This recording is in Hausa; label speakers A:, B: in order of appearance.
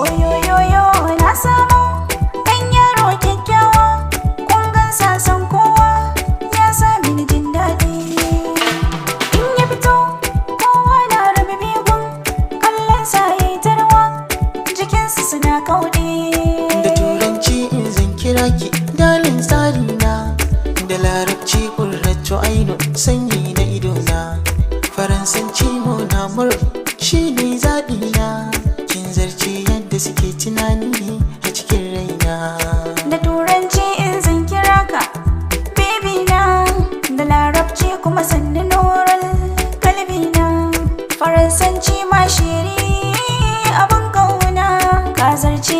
A: Oyoyoyo na samu ɗan yaro kyakkyawa, kun gansa san kowa ya sami ni jin daɗi. In ya fito kowa na rabe bigun, kallon sa yayi tarwa, jikinsu suna kauɗe.
B: Da turanci in zan kira ki dalin tsarina, da larabci ƙurratu aino sanyi na idona, faransanci monamur shi ne zaɓina, kin zarce yadda suke tunani a cikin raina.
A: Da turanci in zan kira ka baby na, da larabci kuma sannu nuran kalbi na, faransanci ma shiri abin kauna, ka zarce